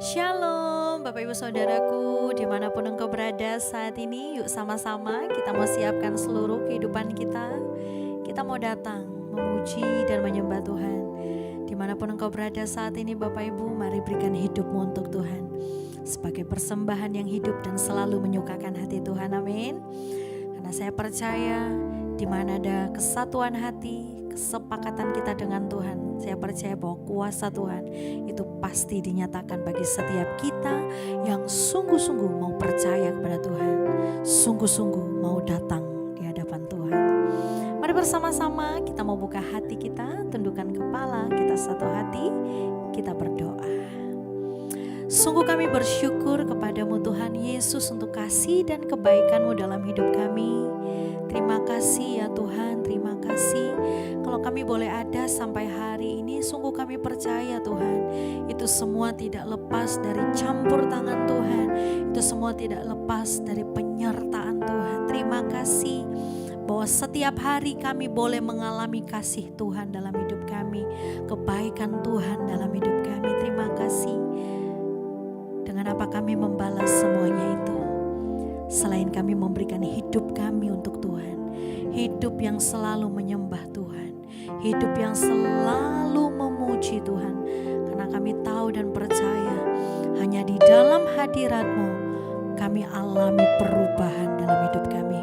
Shalom Bapak Ibu Saudaraku, dimanapun engkau berada saat ini, yuk sama-sama kita mau siapkan seluruh kehidupan kita. Kita mau datang memuji dan menyembah Tuhan. Dimanapun engkau berada saat ini Bapak Ibu, mari berikan hidupmu untuk Tuhan sebagai persembahan yang hidup dan selalu menyukakan hati Tuhan, amin. Karena saya percaya di mana ada kesatuan hati, kesepakatan kita dengan Tuhan, saya percaya bahwa kuasa Tuhan itu pasti dinyatakan bagi setiap kita yang sungguh-sungguh mau percaya kepada Tuhan, sungguh-sungguh mau datang di hadapan Tuhan. Mari bersama-sama kita mau buka hati kita, tundukkan kepala kita satu hati, kita berdoa. Sungguh kami bersyukur kepadamu Tuhan Yesus untuk kasih dan kebaikan-Mu dalam hidup kami. Terima kasih ya Tuhan, terima kasih. Kalau kami boleh ada sampai hari ini, sungguh kami percaya Tuhan, itu semua tidak lepas dari campur tangan Tuhan, itu semua tidak lepas dari penyertaan Tuhan. Terima kasih bahwa setiap hari kami boleh mengalami kasih Tuhan dalam hidup kami, kebaikan Tuhan dalam hidup kami. Terima kasih. Dengan apa kami membalas semuanya itu? Selain kami memberikan hidup kami untuk Tuhan, hidup yang selalu menyembah Tuhan, hidup yang selalu memuji Tuhan. Karena kami tahu dan percaya hanya di dalam hadirat-Mu kami alami perubahan dalam hidup kami.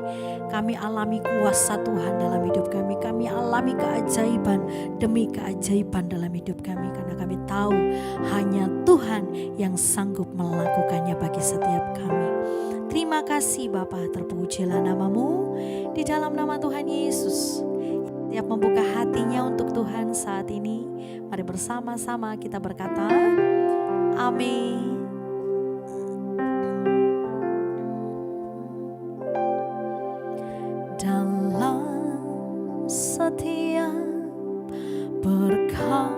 Kami alami kuasa Tuhan dalam hidup kami. Kami alami keajaiban demi keajaiban dalam hidup kami. Karena kami tahu hanya Tuhan yang sanggup melakukannya bagi setiap kami. Terima kasih Bapa, terpujilah nama-Mu di dalam nama Tuhan Yesus. Setiap membuka hatinya untuk Tuhan saat ini, mari bersama-sama kita berkata, amin. Dalam setiap perkaraku,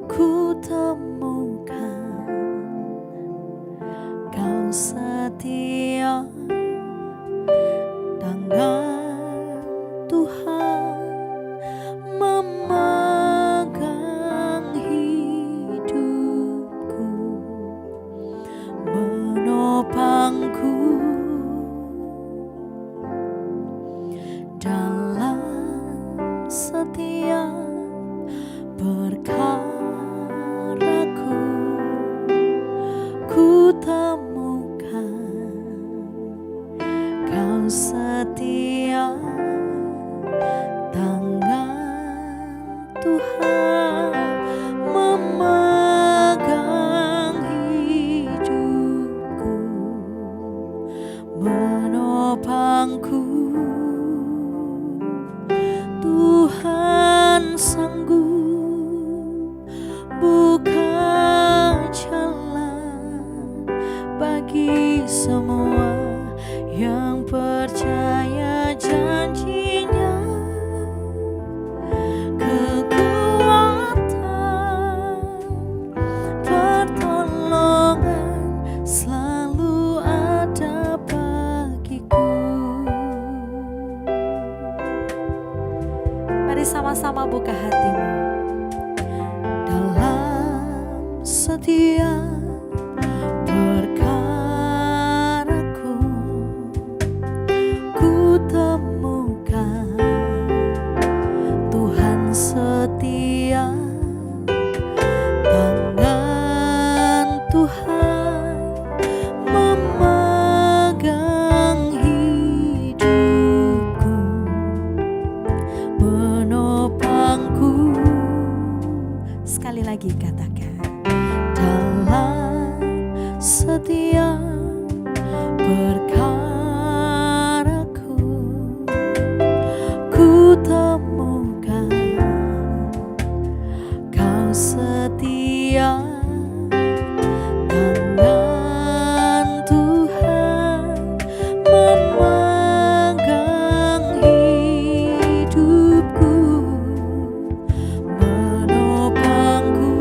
ku temukan Kau setia, tangan Tuhan memegang hidupku, menopangku dalam setiap perkaraku. Ku temukan Kau setia, tangan Tuhan memegang hidupku, menopangku. Tuhan sanggup buka jalan bagi semua yang percaya janji-Nya. Kekuatan, pertolongan selalu ada bagiku. Mari sama-sama buka hatimu. Dalam setiap perkaraku, ku temukan Tuhan setia, tangan Tuhan memegang hidupku, menopangku. Sekali lagi katakan, dalam setiap perkaraku, ku temukan Kau setia, tangan Tuhan memegang hidupku, menopangku.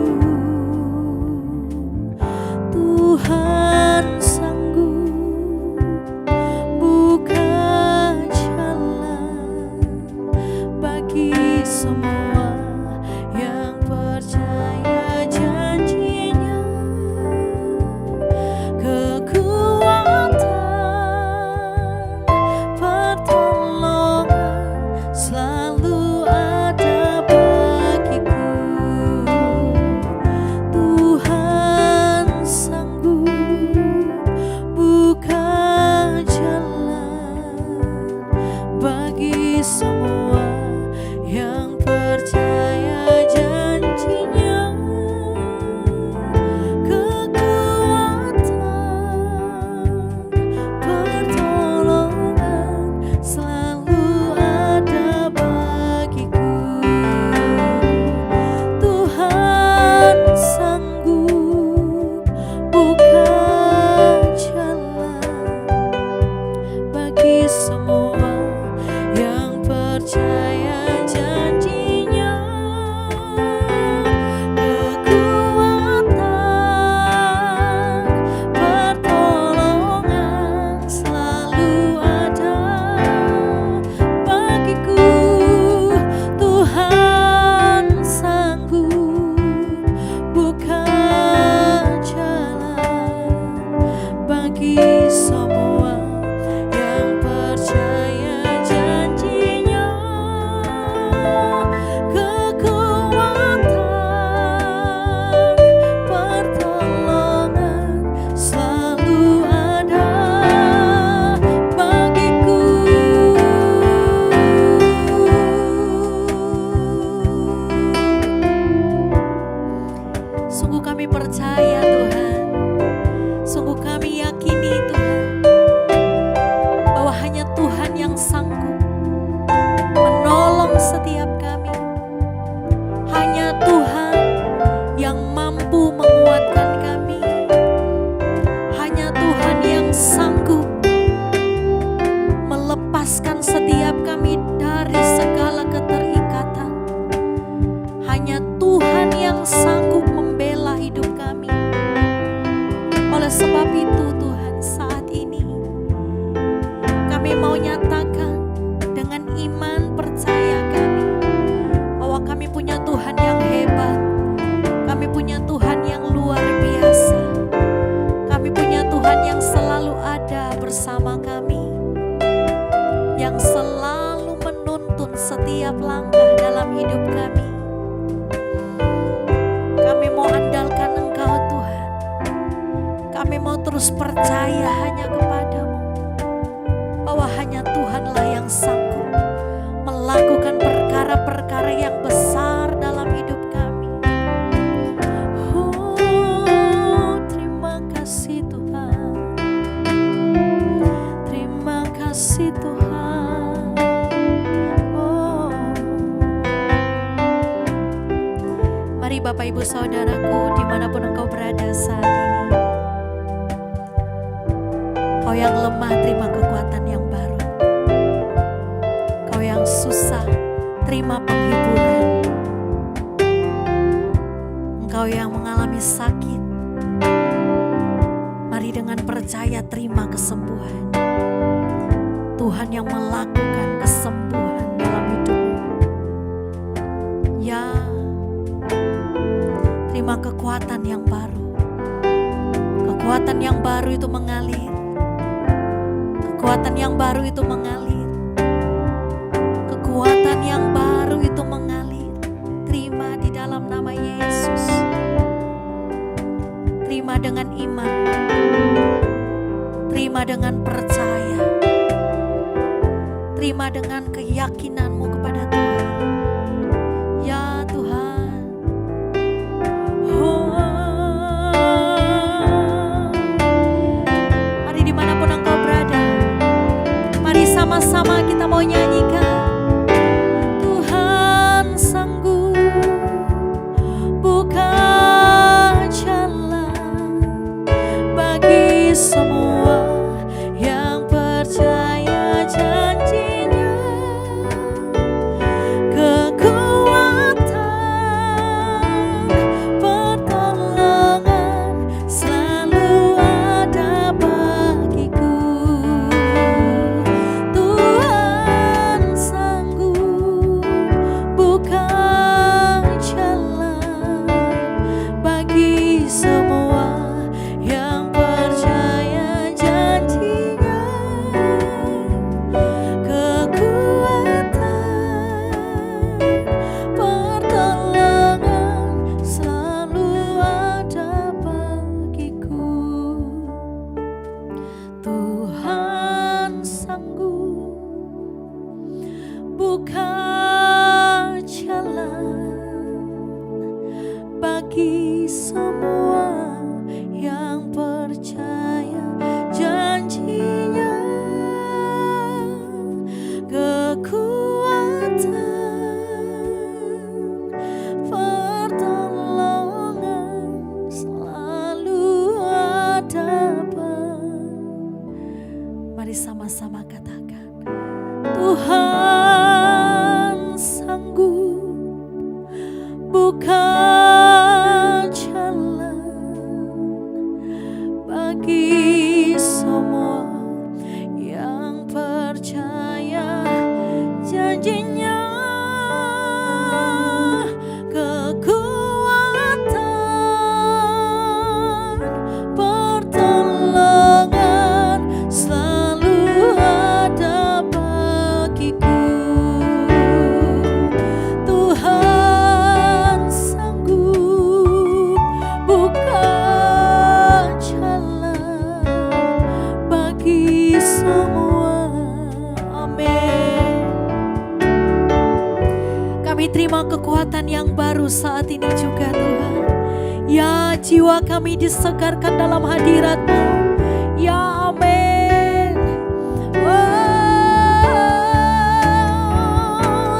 Kami mau andalkan Engkau Tuhan. Kami mau terus percaya hanya kepadamu, bahwa hanya Tuhanlah yang sanggup melakukan perkara-perkara yang besar dalam hidup kami. Terima kasih Tuhan. Terima kasih Tuhan. Mari Bapak Ibu Saudaraku, dimanapun engkau berada saat ini, kau yang lemah terima kekuatan yang baru. Kau yang susah terima penghiburan. Engkau yang mengalami sakit, mari dengan percaya terima kesembuhan. Tuhan yang melakukan kesembuhan dalam hidupmu. Ya, terima kekuatan yang baru. Kekuatan yang baru itu mengalir. Kekuatan yang baru itu mengalir. Kekuatan yang baru itu mengalir. Terima di dalam nama Yesus. Terima dengan iman. Terima dengan percaya. Terima dengan keyakinanmu kepada Tuhan. Ya Tuhan. Mari dimanapun engkau berada, mari sama-sama kita mau nyanyikan. Tuhan sanggup buka jalan bagi semua yang percaya janjinya. Kekuatan, pertolongan selalu ada bagiku. Tuhan sanggup buka jalan bagi semua yang percaya janjinya. Kekuatan, pertolongan selalu ada bagiku. Tuhan sanggup buka jalan bagi semua yang percaya janjinya. Kekuatan, pertolongan selalu ada. Mari sama-sama katakan, Tuhan sanggup buka jalan bagi semua yang percaya janjinya. Kekuatan, pertolongan selalu ada bagiku. Tuhan sanggup buka jalan bagi semua. Amin. Kami terima kekuatan yang baru saat ini juga Tuhan. Ya, jiwa kami disegarkan dalam hadirat-Mu. Ya, amin.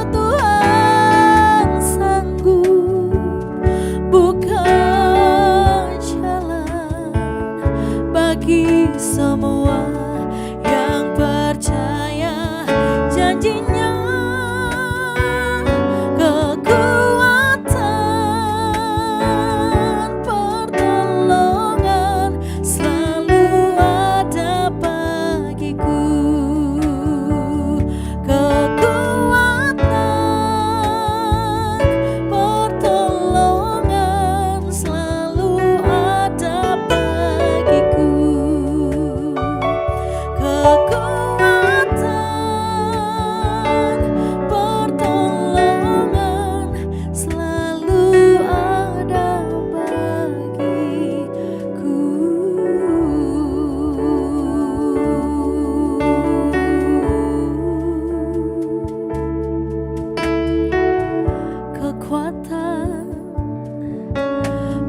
Tuhan sanggup buka jalan bagi semua yang percaya janjinya. Kekuatan, pertolongan selalu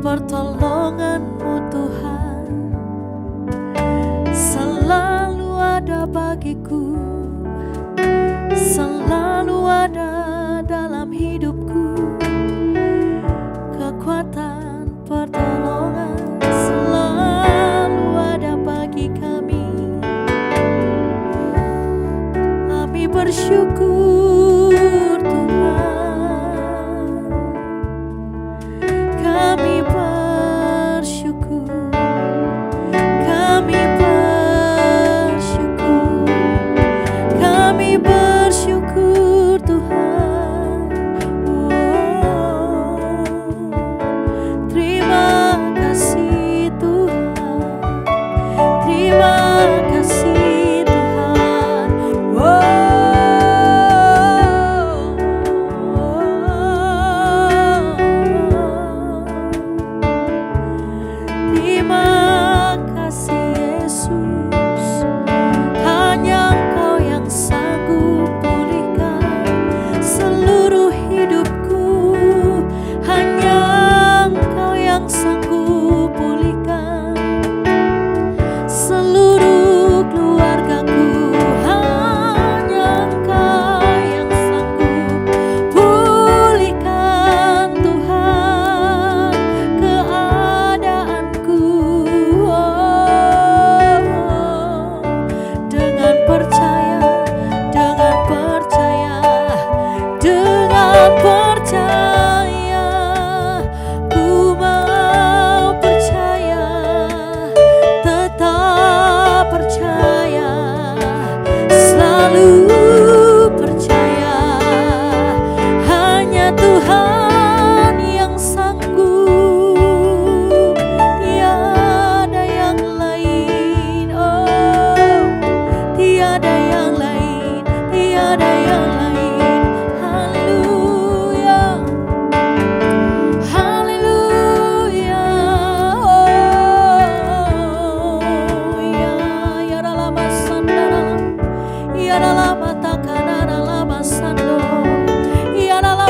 pertolongan-Mu Tuhan selalu ada bagiku, selalu ada dalam hidupku. Kekuatan pertolongan selalu ada bagi kami. Kami bersyukur Tuhan, kami bersyukur, kami bersyukur, kami bersyukur Tuhan. Terima kasih Tuhan, terima kasih Tuhan. Terima kasih Yesus, hanya Engkau yang sanggup pulihkan seluruh hidupku, hanya Engkau yang sanggup pulihkan seluruh keluargaku, hanya Engkau yang sanggup pulihkan Tuhan keadaanku. Dengan percaya, dengan percaya, dengan percaya, ku mau percaya, tetap percaya, selalu percaya. Hanya Tuhan yang sanggup, tiada yang lain. Oh, tiada yang lain, tiada yang lain. Haleluya, haleluya. Oh, ya, ya dalam sandara, ya dalam takana dalam sando, ya dalam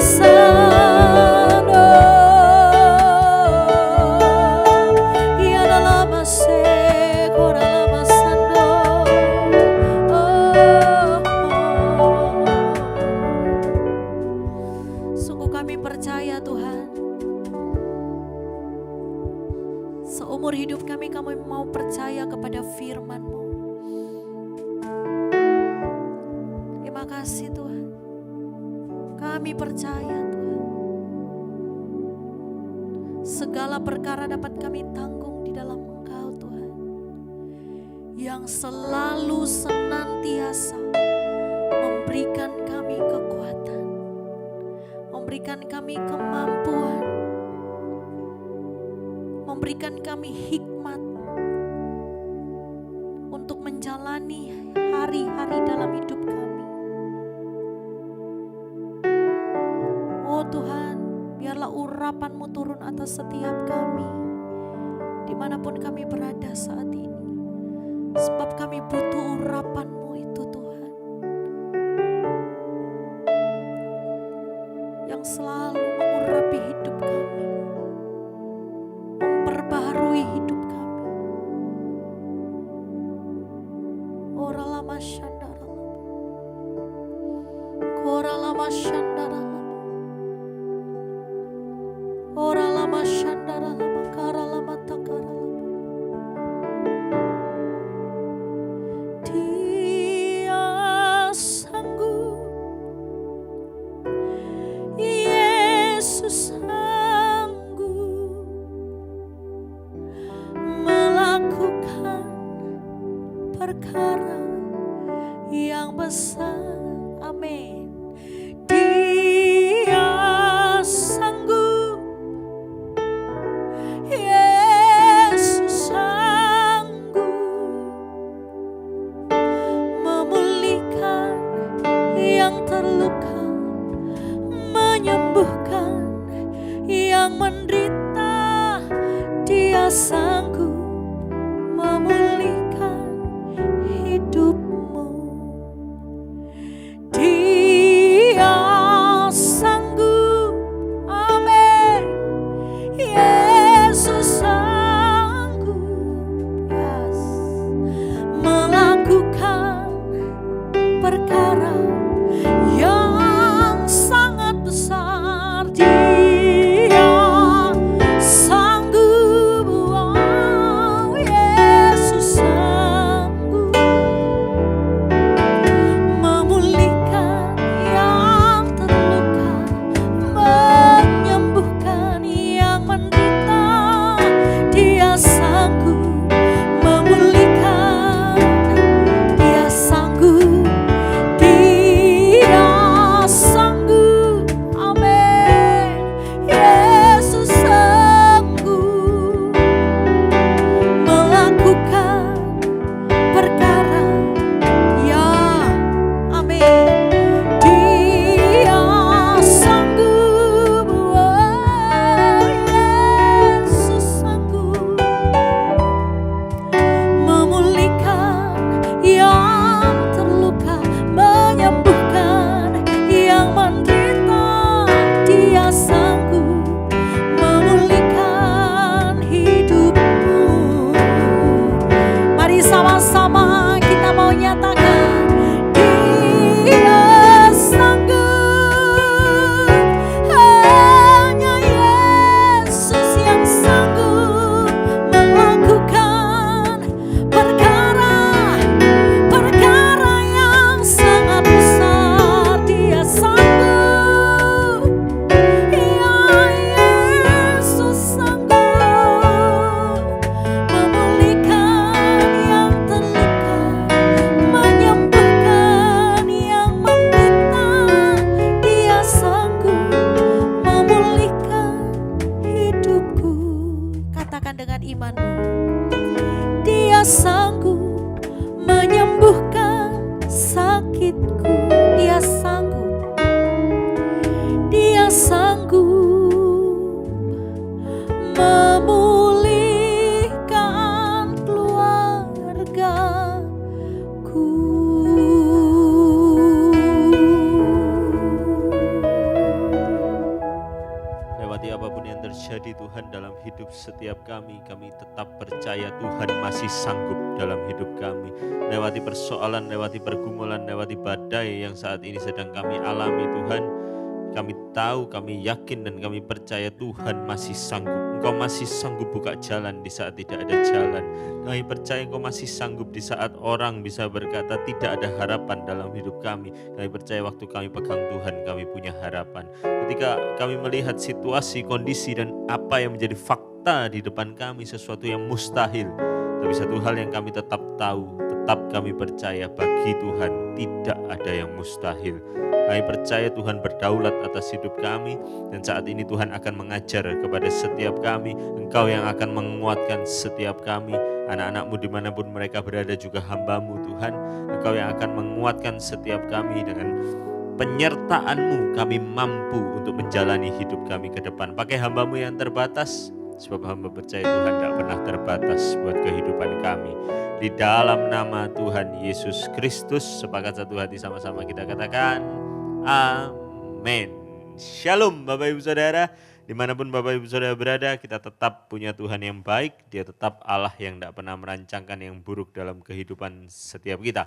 sando, ya dalam seko dalam sando. Sungguh kami percaya Tuhan, seumur hidup kami mau percaya kepada firman-Mu. Terima kasih Tuhan, kami percaya Tuhan, segala perkara dapat kami tanggung di dalam Engkau Tuhan, yang selalu senantiasa memberikan kami kekuatan, memberikan kami kemampuan, memberikan kami hikmat untuk menjalani hari-hari dalam hidup kami. Oh Tuhan, biarlah urapan-Mu turun atas setiap kami, dimanapun kami berada saat ini. Sebab kami butuh urapan-Mu itu Tuhan, yang selalu mengurapi hidup kami, memperbaharui hidup kami. Ora lama shandara, ora lama shandara, ora lama shandara, kara lama takara. Dia sanggup, Yesus sanggup melakukan perkara yang besar. Amin. Dia sanggup, Yesus sanggup memulihkan yang terluka, menyembuhkan yang menderita. Dia sanggup memulihkan hidupmu. Dia sanggup, amin. sanggup memulihkan keluargaku. Lewati apapun yang terjadi Tuhan dalam hidup setiap kami tetap percaya Tuhan masih sanggup dalam hidup kami. Lewati persoalan, lewati pergumulan, lewati badai yang saat ini sedang kami alami Tuhan, kami tahu, kami yakin dan kami percaya Tuhan masih sanggup. Engkau masih sanggup buka jalan di saat tidak ada jalan. Kami percaya Engkau masih sanggup di saat orang bisa berkata tidak ada harapan dalam hidup kami. Kami percaya waktu kami pegang Tuhan, kami punya harapan. Ketika kami melihat situasi, kondisi dan apa yang menjadi fakta di depan kami, sesuatu yang mustahil. Tapi satu hal yang kami tetap tahu, tetap kami percaya bagi Tuhan tidak ada yang mustahil. Kami percaya Tuhan berdaulat atas hidup kami, dan saat ini Tuhan akan mengajar kepada setiap kami. Engkau yang akan menguatkan setiap kami, anak-anakmu dimanapun mereka berada, juga hamba-Mu Tuhan. Engkau yang akan menguatkan setiap kami. Dengan penyertaan-Mu kami mampu untuk menjalani hidup kami ke depan. Pakai hamba-Mu yang terbatas, sebab hamba percaya Tuhan tidak pernah terbatas buat kehidupan kami. Di dalam nama Tuhan Yesus Kristus, sepakat satu hati sama-sama kita katakan amin. Shalom Bapak Ibu Saudara, dimanapun Bapak Ibu Saudara berada, kita tetap punya Tuhan yang baik. Dia tetap Allah yang tidak pernah merancangkan yang buruk dalam kehidupan setiap kita.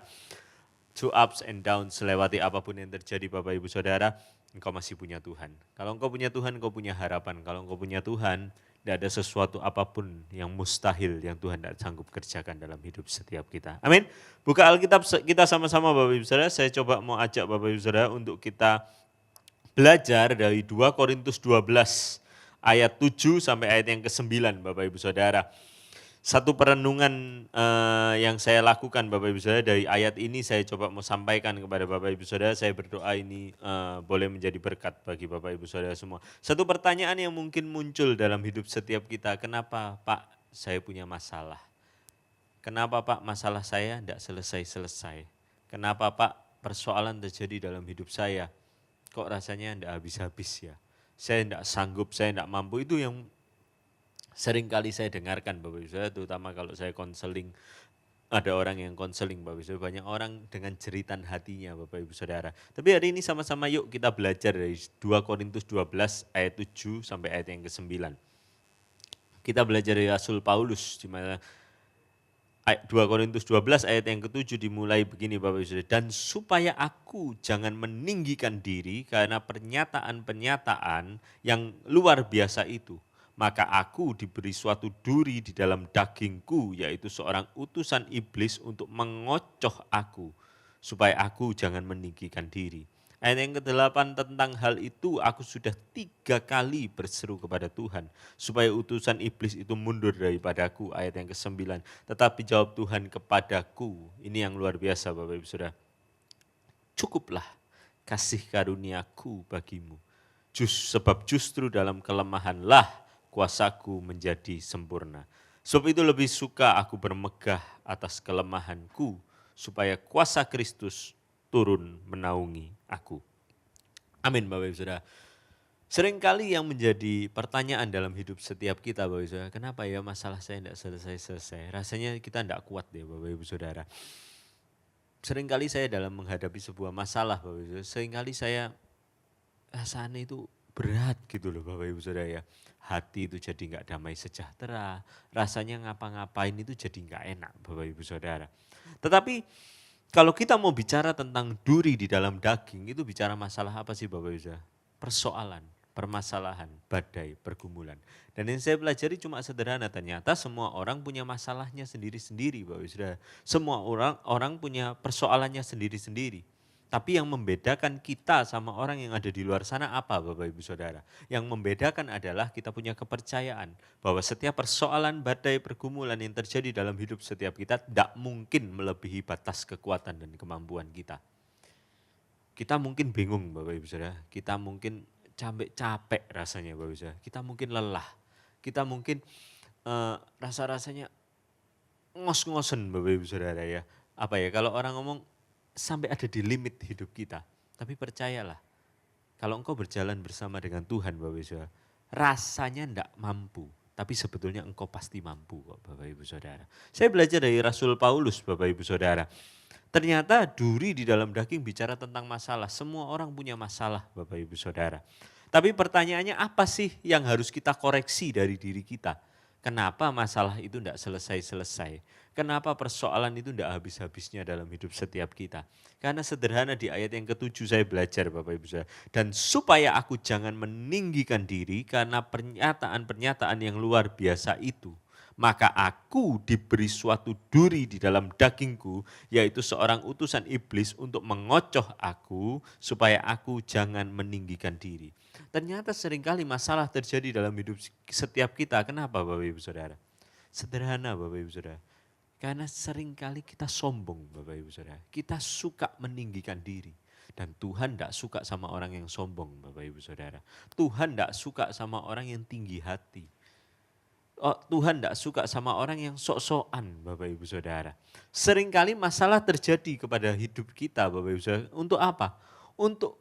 To ups and downs, lewati apapun yang terjadi Bapak Ibu Saudara, engkau masih punya Tuhan. Kalau engkau punya Tuhan, engkau punya harapan. Kalau engkau punya Tuhan, tidak ada sesuatu apapun yang mustahil yang Tuhan tidak sanggup kerjakan dalam hidup setiap kita. Amin. Buka Alkitab kita sama-sama Bapak Ibu Saudara. Saya coba mau ajak Bapak Ibu Saudara untuk kita belajar dari 2 Korintus 12 ayat 7 sampai ayat yang ke-9 Bapak Ibu Saudara. Satu perenungan yang saya lakukan Bapak Ibu Saudara dari ayat ini, saya coba mau sampaikan kepada Bapak Ibu Saudara. Saya berdoa ini boleh menjadi berkat bagi Bapak Ibu Saudara semua. Satu pertanyaan yang mungkin muncul dalam hidup setiap kita, kenapa Pak saya punya masalah? Kenapa Pak masalah saya tidak selesai-selesai? Kenapa Pak persoalan terjadi dalam hidup saya? Kok rasanya tidak habis-habis ya? Saya tidak sanggup, saya tidak mampu. Itu yang sering kali saya dengarkan Bapak Ibu Saudara, terutama kalau saya konseling. Ada orang yang konseling Bapak Ibu Saudara, banyak orang dengan jeritan hatinya Bapak Ibu Saudara. Tapi hari ini sama-sama yuk kita belajar dari 2 Korintus 12 ayat 7 sampai ayat yang ke-9. Kita belajar dari Rasul Paulus, di mana 2 Korintus 12 ayat yang ke-7 dimulai begini Bapak Ibu Saudara. Dan supaya aku jangan meninggikan diri karena pernyataan-pernyataan yang luar biasa itu, maka aku diberi suatu duri di dalam dagingku, yaitu seorang utusan iblis untuk mengocoh aku, supaya aku jangan meninggikan diri. Ayat yang ke-8, tentang hal itu aku sudah 3 kali berseru kepada Tuhan, supaya utusan iblis itu mundur daripadaku. Ayat yang ke-9, tetapi jawab Tuhan kepadaku, ini yang luar biasa Bapak Ibu Saudara, cukuplah kasih karuniaku bagimu, sebab justru dalam kelemahanlah kuasaku menjadi sempurna. Sebab itu lebih suka aku bermegah atas kelemahanku, supaya kuasa Kristus turun menaungi aku. Amin Bapak Ibu Saudara. Seringkali yang menjadi pertanyaan dalam hidup setiap kita Bapak Ibu Saudara, kenapa ya masalah saya tidak selesai-selesai? Rasanya kita tidak kuat deh Bapak Ibu Saudara. Seringkali saya dalam menghadapi sebuah masalah Bapak Ibu Saudara, seringkali saya rasanya itu berat gitu loh Bapak Ibu Saudara ya. Hati itu jadi nggak damai sejahtera, rasanya ngapa-ngapain itu jadi nggak enak Bapak Ibu Saudara. Tetapi kalau kita mau bicara tentang duri di dalam daging, itu bicara masalah apa sih Bapak Ibu Saudara? Persoalan, permasalahan, badai, pergumulan. Dan yang saya pelajari cuma sederhana, ternyata semua orang punya masalahnya sendiri-sendiri Bapak Ibu Saudara. Semua orang punya persoalannya sendiri-sendiri. Tapi yang membedakan kita sama orang yang ada di luar sana apa Bapak Ibu Saudara? Yang membedakan adalah kita punya kepercayaan bahwa setiap persoalan, badai, pergumulan yang terjadi dalam hidup setiap kita tidak mungkin melebihi batas kekuatan dan kemampuan kita. Kita mungkin bingung Bapak Ibu Saudara, kita mungkin capek rasanya Bapak Ibu Saudara, kita mungkin lelah, kita mungkin rasa-rasanya ngos-ngosen Bapak Ibu Saudara ya. Apa ya, kalau orang ngomong sampai ada di limit hidup kita. Tapi percayalah, Kalau engkau berjalan bersama dengan Tuhan Bapak Ibu Saudara, rasanya enggak mampu, tapi sebetulnya engkau pasti mampu kok Bapak Ibu Saudara. Saya belajar dari Rasul Paulus Bapak Ibu Saudara. Ternyata duri di dalam daging bicara tentang masalah. Semua orang punya masalah Bapak Ibu Saudara. Tapi pertanyaannya apa sih yang harus kita koreksi dari diri kita? Kenapa masalah itu tidak selesai-selesai? Kenapa persoalan itu tidak habis-habisnya dalam hidup setiap kita? Karena sederhana di ayat yang ke-7 saya belajar Bapak Ibu Saudara. Dan supaya aku jangan meninggikan diri karena pernyataan-pernyataan yang luar biasa itu. Maka aku diberi suatu duri di dalam dagingku, yaitu seorang utusan iblis untuk mengocoh aku, supaya aku jangan meninggikan diri. Ternyata seringkali masalah terjadi dalam hidup setiap kita. Kenapa Bapak Ibu Saudara? Sederhana Bapak Ibu Saudara. Karena seringkali kita sombong Bapak Ibu Saudara. Kita suka meninggikan diri. Dan Tuhan tidak suka sama orang yang sombong Bapak Ibu Saudara. Tuhan tidak suka sama orang yang tinggi hati. Tuhan tidak suka sama orang yang sok-sokan Bapak Ibu Saudara. Seringkali masalah terjadi kepada hidup kita Bapak Ibu Saudara. Untuk apa? Untuk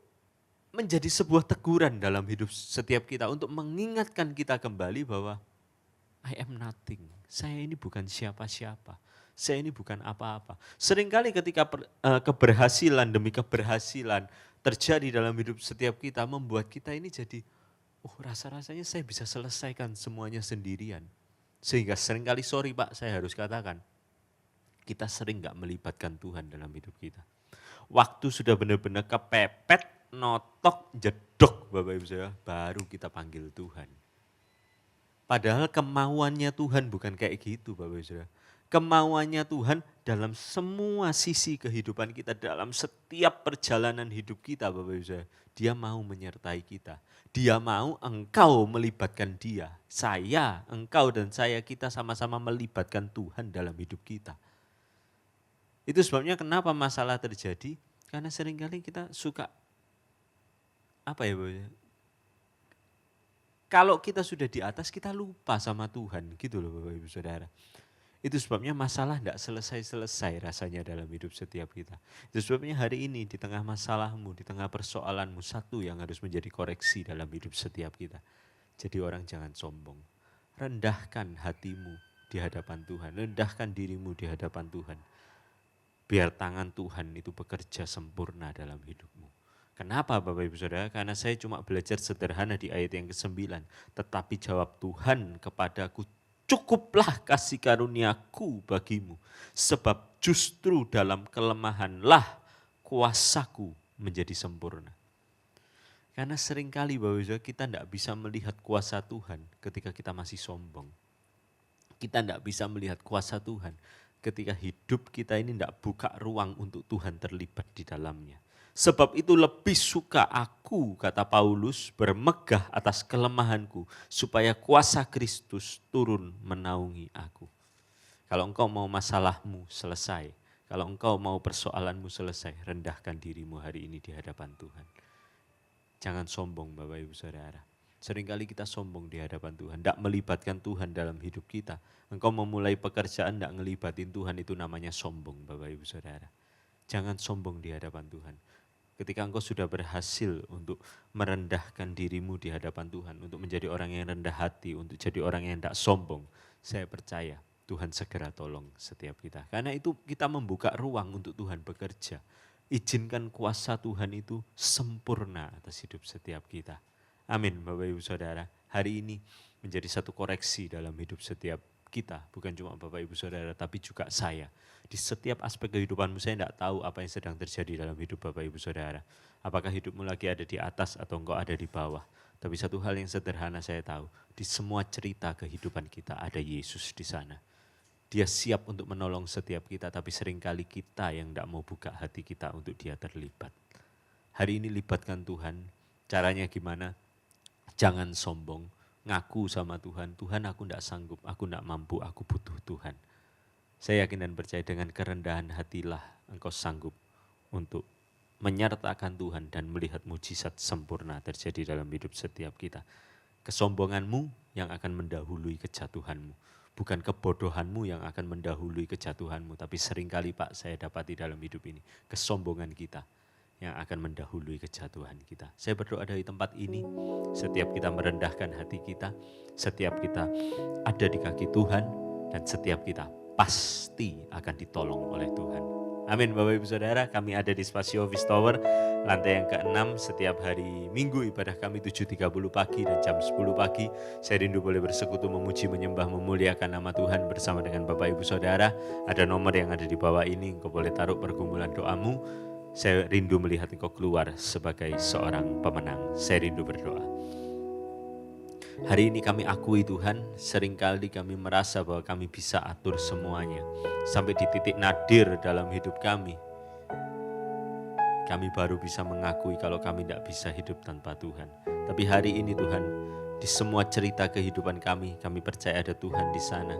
menjadi sebuah teguran dalam hidup setiap kita. Untuk mengingatkan kita kembali bahwa I am nothing. Saya ini bukan siapa-siapa. Saya ini bukan apa-apa. Seringkali ketika keberhasilan demi keberhasilan terjadi dalam hidup setiap kita, membuat kita ini jadi rasa-rasanya saya bisa selesaikan semuanya sendirian. Sehingga seringkali, sorry Pak, saya harus katakan, kita sering gak melibatkan Tuhan dalam hidup kita. Waktu sudah benar-benar kepepet, notok, jedok Bapak Ibu Saudara, baru kita panggil Tuhan. Padahal kemauannya Tuhan bukan kayak gitu Bapak Ibu Saudara. Kemauannya Tuhan dalam semua sisi kehidupan kita, dalam setiap perjalanan hidup kita Bapak Ibu Saudara. Dia mau menyertai kita. Dia mau engkau melibatkan dia. Saya, engkau dan saya, kita sama-sama melibatkan Tuhan dalam hidup kita. Itu sebabnya kenapa masalah terjadi, karena seringkali kita suka, apa ya Bapak Ibu Saudara? Kalau kita sudah di atas, kita lupa sama Tuhan, gitu loh Bapak Ibu Saudara. Itu sebabnya masalah tidak selesai-selesai rasanya dalam hidup setiap kita. Itu sebabnya hari ini di tengah masalahmu, di tengah persoalanmu, satu yang harus menjadi koreksi dalam hidup setiap kita. Jadi orang jangan sombong. Rendahkan hatimu di hadapan Tuhan. Rendahkan dirimu di hadapan Tuhan. Biar tangan Tuhan itu bekerja sempurna dalam hidupmu. Kenapa Bapak Ibu Saudara? Karena saya cuma belajar sederhana di ayat yang ke-9. Tetapi jawab Tuhan kepadaku, cukuplah kasih karuniaku bagimu, sebab justru dalam kelemahanlah kuasaku menjadi sempurna. Karena seringkali Bapak Ibu Saudara, kita tidak bisa melihat kuasa Tuhan ketika kita masih sombong. Kita tidak bisa melihat kuasa Tuhan ketika hidup kita ini tidak buka ruang untuk Tuhan terlibat di dalamnya. Sebab itu lebih suka aku, kata Paulus, bermegah atas kelemahanku, supaya kuasa Kristus turun menaungi aku. Kalau engkau mau masalahmu selesai, kalau engkau mau persoalanmu selesai, rendahkan dirimu hari ini di hadapan Tuhan. Jangan sombong Bapak Ibu Saudara. Seringkali kita sombong di hadapan Tuhan, tidak melibatkan Tuhan dalam hidup kita. Engkau memulai pekerjaan, tidak ngelibatin Tuhan, itu namanya sombong Bapak Ibu Saudara. Jangan sombong di hadapan Tuhan. Ketika engkau sudah berhasil untuk merendahkan dirimu di hadapan Tuhan, untuk menjadi orang yang rendah hati, untuk jadi orang yang tidak sombong, saya percaya Tuhan segera tolong setiap kita. Karena itu kita membuka ruang untuk Tuhan bekerja. Izinkan kuasa Tuhan itu sempurna atas hidup setiap kita. Amin Bapak Ibu Saudara. Hari ini menjadi satu koreksi dalam hidup setiap kita, bukan cuma Bapak Ibu Saudara, tapi juga saya. Di setiap aspek kehidupanmu, saya tidak tahu apa yang sedang terjadi dalam hidup Bapak Ibu Saudara. Apakah hidupmu lagi ada di atas atau engkau ada di bawah. Tapi satu hal yang sederhana saya tahu, di semua cerita kehidupan kita ada Yesus di sana. Dia siap untuk menolong setiap kita, tapi seringkali kita yang tidak mau buka hati kita untuk dia terlibat. Hari ini libatkan Tuhan, caranya gimana? Jangan sombong, ngaku sama Tuhan, Tuhan aku tidak sanggup, aku tidak mampu, aku butuh Tuhan. Saya yakin dan percaya dengan kerendahan hatilah engkau sanggup untuk menyertakan Tuhan dan melihat mujizat sempurna terjadi dalam hidup setiap kita. Kesombonganmu yang akan mendahului kejatuhanmu. Bukan kebodohanmu yang akan mendahului kejatuhanmu, tapi seringkali Pak saya dapati dalam hidup ini, kesombongan kita yang akan mendahului kejatuhan kita. Saya berdoa dari tempat ini, setiap kita merendahkan hati kita, setiap kita ada di kaki Tuhan, dan setiap kita pasti akan ditolong oleh Tuhan. Amin. Bapak Ibu Saudara, kami ada di Spasio Office Tower, lantai yang ke-6. Setiap hari Minggu ibadah kami 7.30 pagi dan jam 10 pagi. Saya rindu boleh bersekutu, memuji, menyembah, memuliakan nama Tuhan bersama dengan Bapak Ibu Saudara. Ada nomor yang ada di bawah ini, engkau boleh taruh pergumulan doamu. Saya rindu melihat engkau keluar sebagai seorang pemenang. Saya rindu berdoa. Hari ini kami akui Tuhan, seringkali kami merasa bahwa kami bisa atur semuanya. Sampai di titik nadir dalam hidup kami. Kami baru bisa mengakui kalau kami tidak bisa hidup tanpa Tuhan. Tapi hari ini Tuhan, di semua cerita kehidupan kami percaya ada Tuhan di sana.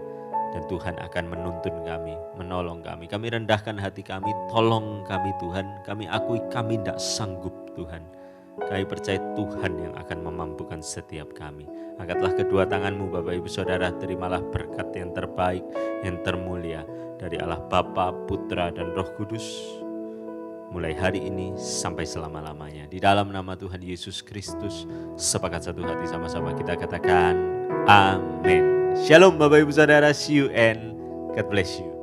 Dan Tuhan akan menuntun kami, menolong kami. Kami rendahkan hati kami, tolong kami Tuhan. Kami akui kami tidak sanggup Tuhan. Kami percaya Tuhan yang akan memampukan setiap kami. Angkatlah kedua tanganmu Bapak Ibu Saudara, terimalah berkat yang terbaik, yang termulia dari Allah Bapa, Putra, dan Roh Kudus. Mulai hari ini sampai selama-lamanya. Di dalam nama Tuhan Yesus Kristus, sepakat satu hati sama-sama kita katakan, amin. Shalom Bapak Ibu Saudara, see you and God bless you.